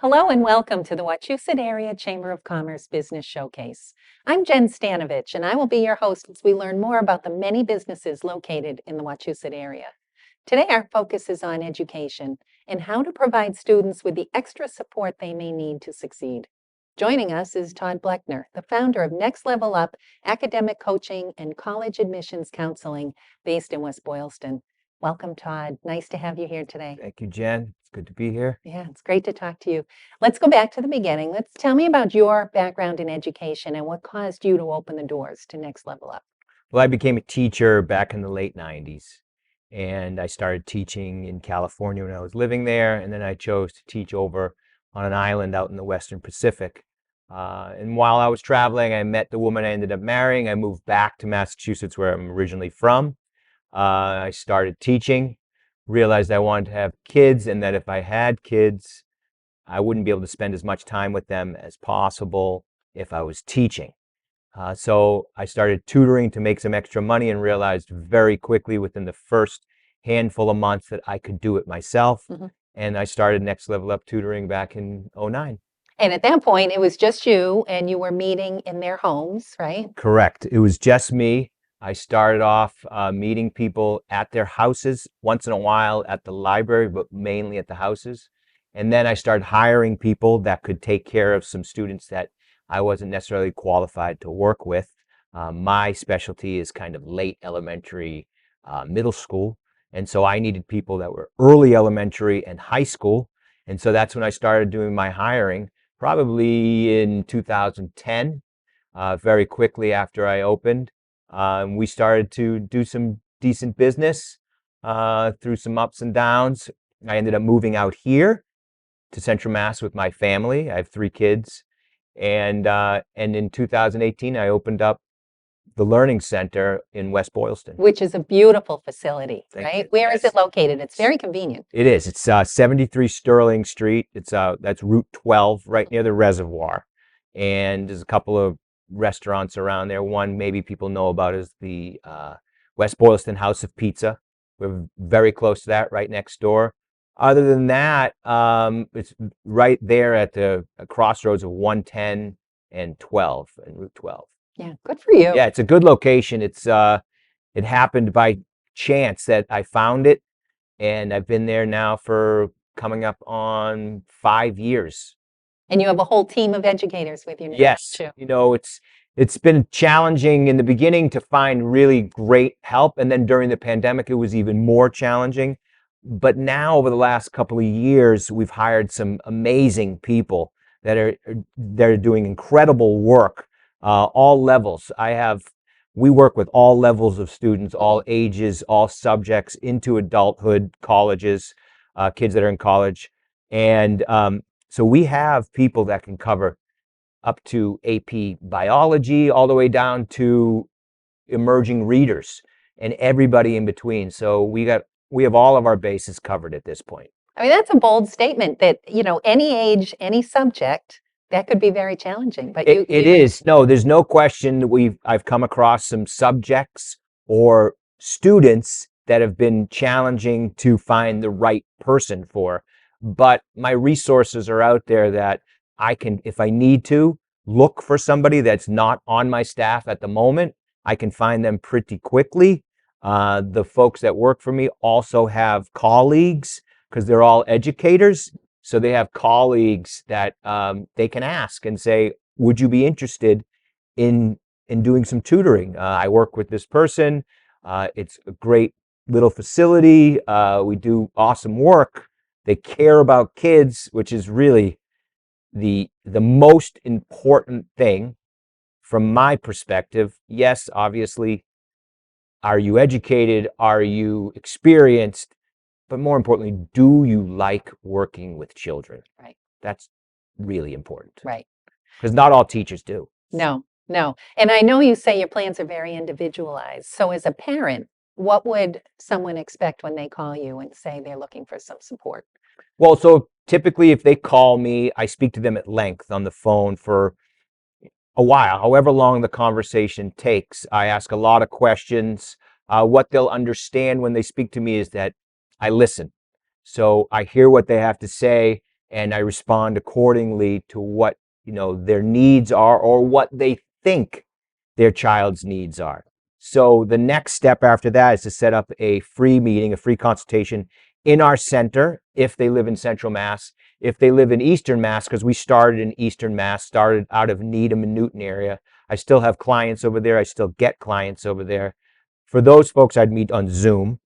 Hello and welcome to the Wachusett Area Chamber of Commerce Business Showcase. I'm Jen Stanovich, and I will be your host as we learn more about the many businesses located in the Wachusett area. Today, our focus is on education and how to provide students with the extra support they may need to succeed. Joining us is Todd Blechner, the founder of Next Level Up Academic Coaching and College Admissions Counseling based in West Boylston. Welcome, Todd. Nice to have you here today. Thank you, Jen. It's good to be here. Yeah, it's great to talk to you. Let's go back to the beginning. Let's tell me about your background in education and what caused you to open the doors to Next Level Up. Well, I became a teacher back in the late 90s, and I started teaching in California when I was living there, and then I chose to teach over on an island out in the Western Pacific. And while I was traveling, I met the woman I ended up marrying. I moved back to Massachusetts, where I'm originally from. I started teaching, realized I wanted to have kids, and that if I had kids, I wouldn't be able to spend as much time with them as possible if I was teaching. So I started tutoring to make some extra money and realized very quickly within the first handful of months that I could do it myself. And I started Next Level Up tutoring back in '09. And at that point, it was just you and you were meeting in their homes, right? Correct. It was just me. I started off meeting people at their houses, once in a while at the library, but mainly at the houses. And then I started hiring people that could take care of some students that I wasn't necessarily qualified to work with. My specialty is kind of late elementary, middle school. And so I needed people that were early elementary and high school. And so that's when I started doing my hiring, probably in 2010, very quickly after I opened. We started to do some decent business through some ups and downs. I ended up moving out here to Central Mass with my family. I have 3 kids. And in 2018, I opened up the Learning Center in West Boylston. Which is a beautiful facility, Thank right? you. Where is Yes. it located? It's very convenient. It is. It's 73 Sterling Street. It's that's Route 12, right near the reservoir. And there's a couple of restaurants around there. One maybe people know about is the West Boylston House of Pizza. We're very close to that, right next door. Other than that, it's right there at the crossroads of 110 and 12 and Route 12. Yeah, good for you. Yeah, it's a good location. It happened by chance that I found it, and I've been there now for coming up on 5 years. And you have a whole team of educators with you now, Yes, too. it's been challenging in the beginning to find really great help, and then during the pandemic, it was even more challenging. But now, over the last couple of years, we've hired some amazing people that are doing incredible work, all levels. We work with all levels of students, all ages, all subjects into adulthood, colleges, kids that are in college, and so we have people that can cover up to AP biology, all the way down to emerging readers and everybody in between. So we have all of our bases covered at this point. I mean, that's a bold statement that, any age, any subject, that could be very challenging. But It is. No, there's no question that I've come across some subjects or students that have been challenging to find the right person for. But my resources are out there that I can, if I need to, look for somebody that's not on my staff at the moment. I can find them pretty quickly. The folks that work for me also have colleagues because they're all educators. So they have colleagues that they can ask and say, would you be interested in doing some tutoring? I work with this person. It's a great little facility. We do awesome work. They care about kids, which is really the most important thing from my perspective. Yes, obviously, are you educated? Are you experienced? But more importantly, do you like working with children? Right. That's really important. Right. Because not all teachers do. No. And I know you say your plans are very individualized. So as a parent, what would someone expect when they call you and say they're looking for some support? Well, so typically if they call me, I speak to them at length on the phone for a while, however long the conversation takes. I ask a lot of questions. What they'll understand when they speak to me is that I listen. So I hear what they have to say, and I respond accordingly to what, their needs are or what they think their child's needs are. So the next step after that is to set up a free meeting, a free consultation in our center if they live in Central Mass. If they live in Eastern Mass, because we started in Eastern Mass, started out of Needham and Newton area, I still have clients over there. I still get clients over there. For those folks, I'd meet on Zoom.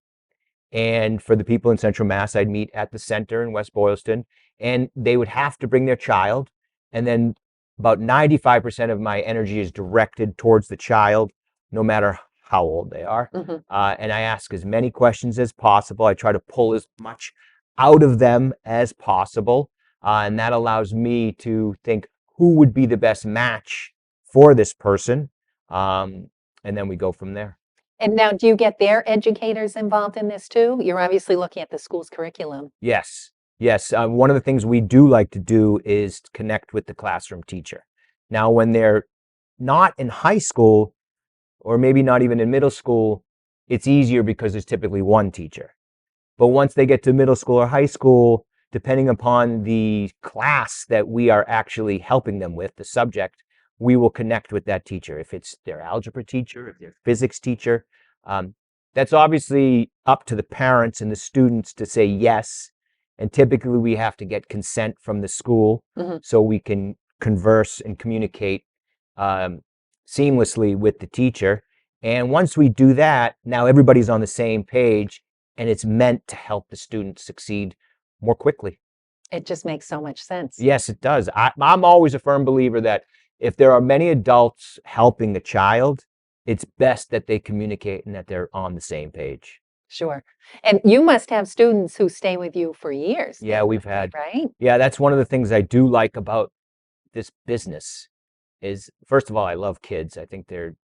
And for the people in Central Mass, I'd meet at the center in West Boylston, and they would have to bring their child. And then about 95% of my energy is directed towards the child, no matter how old they are. And I ask as many questions as possible. I try to pull as much out of them as possible. And that allows me to think who would be the best match for this person. And then we go from there. And now, do you get their educators involved in this too? You're obviously looking at the school's curriculum. Yes. Yes. One of the things we do like to do is connect with the classroom teacher. Now, when they're not in high school, or maybe not even in middle school, it's easier because there's typically one teacher. But once they get to middle school or high school, depending upon the class that we are actually helping them with, the subject, we will connect with that teacher. If it's their algebra teacher, if their physics teacher, that's obviously up to the parents and the students to say yes. And typically we have to get consent from the school so we can converse and communicate seamlessly with the teacher. And once we do that, now everybody's on the same page, and it's meant to help the students succeed more quickly. It just makes so much sense. Yes, it does. I'm always a firm believer that if there are many adults helping the child, it's best that they communicate and that they're on the same page. Sure. And you must have students who stay with you for years. Yeah, we've had. Right? Yeah, that's one of the things I do like about this business is, first of all, I love kids. I think they're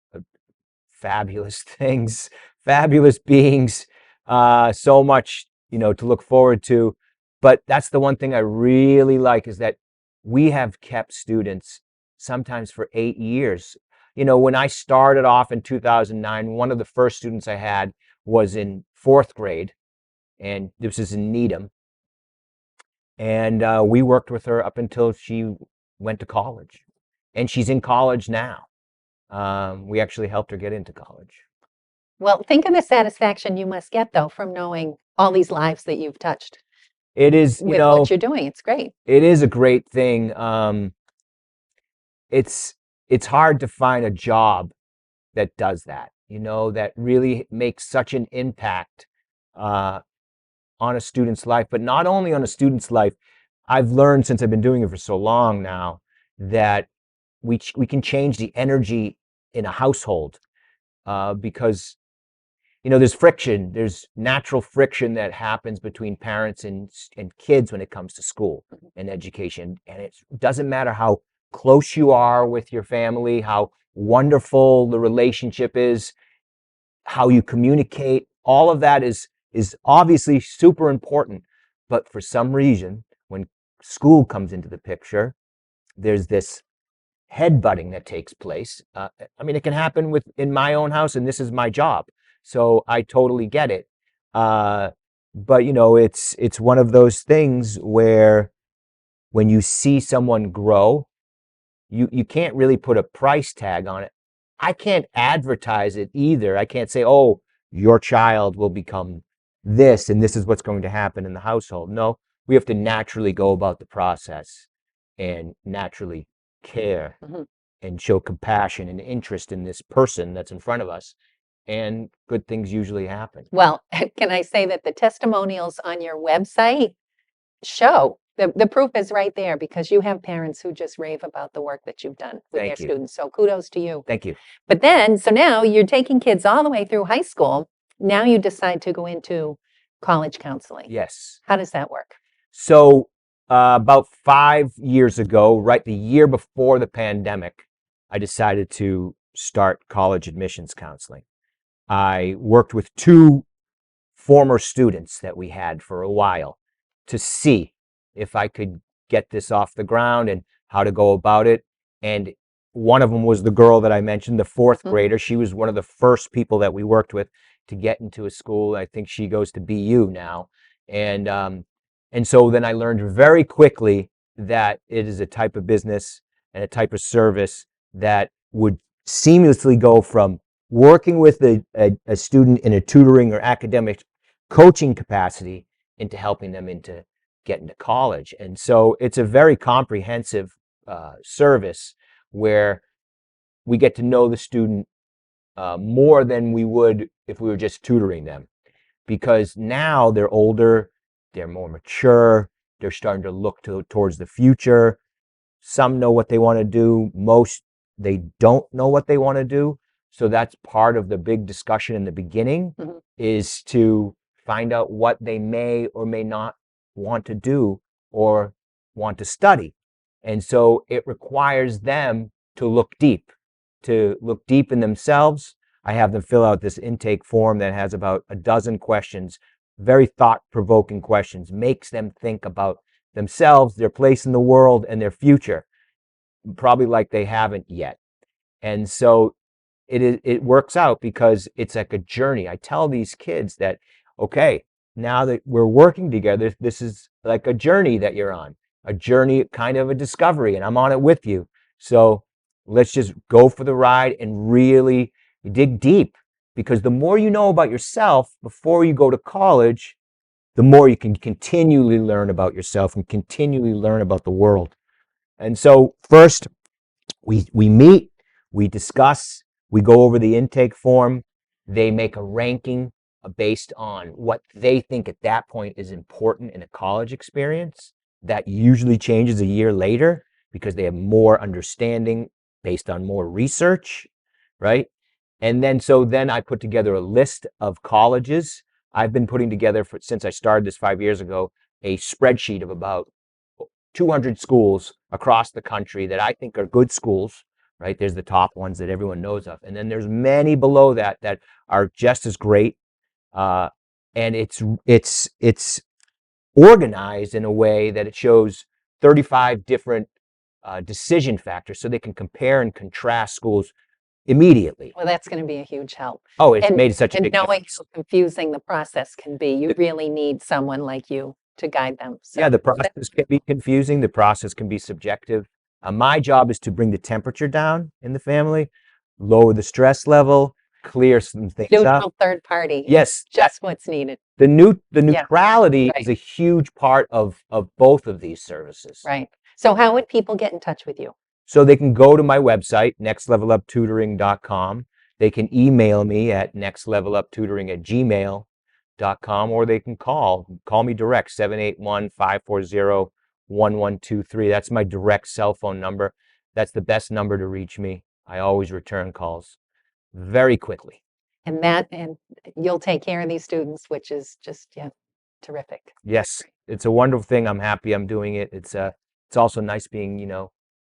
fabulous things, fabulous beings, so much, to look forward to. But that's the one thing I really like is that we have kept students sometimes for 8 years. When I started off in 2009, one of the first students I had was in 4th grade, and this is in Needham. And we worked with her up until she went to college. And she's in college now. We actually helped her get into college. Well, think of the satisfaction you must get, though, from knowing all these lives that you've touched. It is, with what you're doing. It's great. It is a great thing. It's hard to find a job that does that, that really makes such an impact on a student's life. But not only on a student's life, I've learned since I've been doing it for so long now that we can change the energy in a household because there's friction. There's natural friction that happens between parents and kids when it comes to school and education. And it doesn't matter how close you are with your family, how wonderful the relationship is, how you communicate. All of that is obviously super important. But for some reason, when school comes into the picture, there's this headbutting that takes place. It can happen in my own house, and this is my job. So I totally get it. But it's one of those things where when you see someone grow, you can't really put a price tag on it. I can't advertise it either. I can't say, oh, your child will become this, and this is what's going to happen in the household. No, we have to naturally go about the process and naturally care and show compassion and interest in this person that's in front of us. And good things usually happen. Well, can I say that the testimonials on your website show the proof is right there, because you have parents who just rave about the work that you've done with their students. So kudos to you. Thank you. But then, so now you're taking kids all the way through high school. Now you decide to go into college counseling. Yes. How does that work? So about 5 years ago, right the year before the pandemic, I decided to start college admissions counseling. I worked with 2 former students that we had for a while to see if I could get this off the ground and how to go about it. And one of them was the girl that I mentioned, the 4th grader. She was one of the first people that we worked with to get into a school. I think she goes to BU now. And And so then I learned very quickly that it is a type of business and a type of service that would seamlessly go from working with a student in a tutoring or academic coaching capacity into helping them into get into college. And so it's a very comprehensive service where we get to know the student more than we would if we were just tutoring them, because now they're older, they're more mature, they're starting to look towards the future. Some know what they want to do. Most, they don't know what they want to do. So that's part of the big discussion in the beginning, is to find out what they may or may not want to do or want to study. And so it requires them to look deep in themselves. I have them fill out this intake form that has about a dozen questions, very thought-provoking questions, makes them think about themselves, their place in the world, and their future, probably like they haven't yet. And so it works out because it's like a journey. I tell these kids that, okay, now that we're working together, this is like a journey that you're on, a journey, kind of a discovery, and I'm on it with you. So let's just go for the ride and really dig deep, because the more you know about yourself before you go to college, the more you can continually learn about yourself and continually learn about the world. And so first, we meet, we discuss, we go over the intake form. They make a ranking based on what they think at that point is important in a college experience. That usually changes a year later because they have more understanding based on more research, right? And then I put together a list of colleges. I've been putting together, since I started this 5 years ago, a spreadsheet of about 200 schools across the country that I think are good schools, right? There's the top ones that everyone knows of. And then there's many below that that are just as great. And it's organized in a way that it shows 35 different decision factors, so they can compare and contrast schools immediately. Well, that's going to be a huge help. Oh, it's made such a And big knowing difference. how confusing the process can be, you really need someone like you to guide them. So Yeah, the process can be confusing. The process can be subjective. My job is to bring the temperature down in the family, lower the stress level, clear some things up. neutral third party, Yes, just what's needed. the Yeah, neutrality right. is a huge part of both of these services. Right. So how would people get in touch with you? So they can go to my website, nextleveluptutoring.com. They can email me at nextleveluptutoring@gmail.com, or they can call me direct, 781-540-1123. That's my direct cell phone number. That's the best number to reach me. I always return calls very quickly. And you'll take care of these students, which is just, yeah, terrific. Yes, it's a wonderful thing. I'm happy I'm doing it. It's also nice being,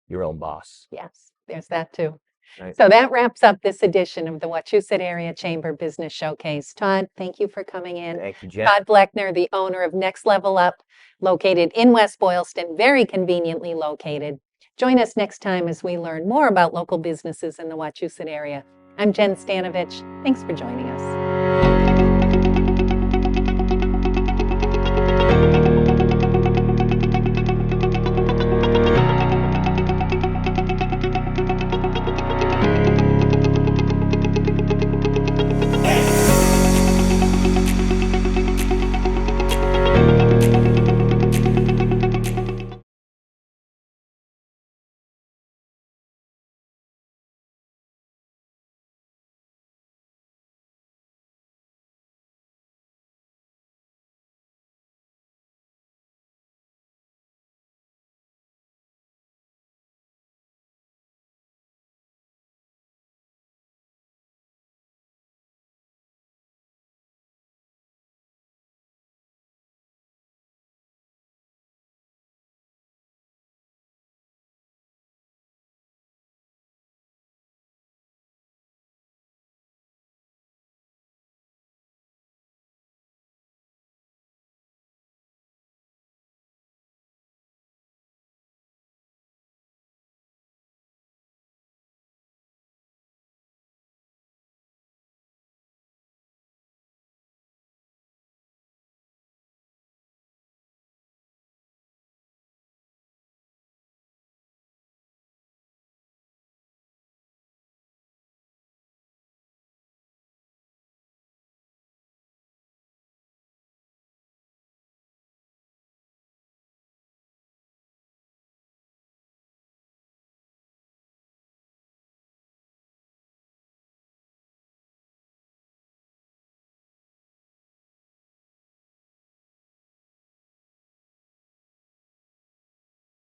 your own boss. Yes, there's that too. Right. So that wraps up this edition of the Wachusett Area Chamber Business Showcase. Todd, thank you for coming in. Thank you, Jen. Todd Blechner, the owner of Next Level Up, located in West Boylston, very conveniently located. Join us next time as we learn more about local businesses in the Wachusett area. I'm Jen Stanovich. Thanks for joining us.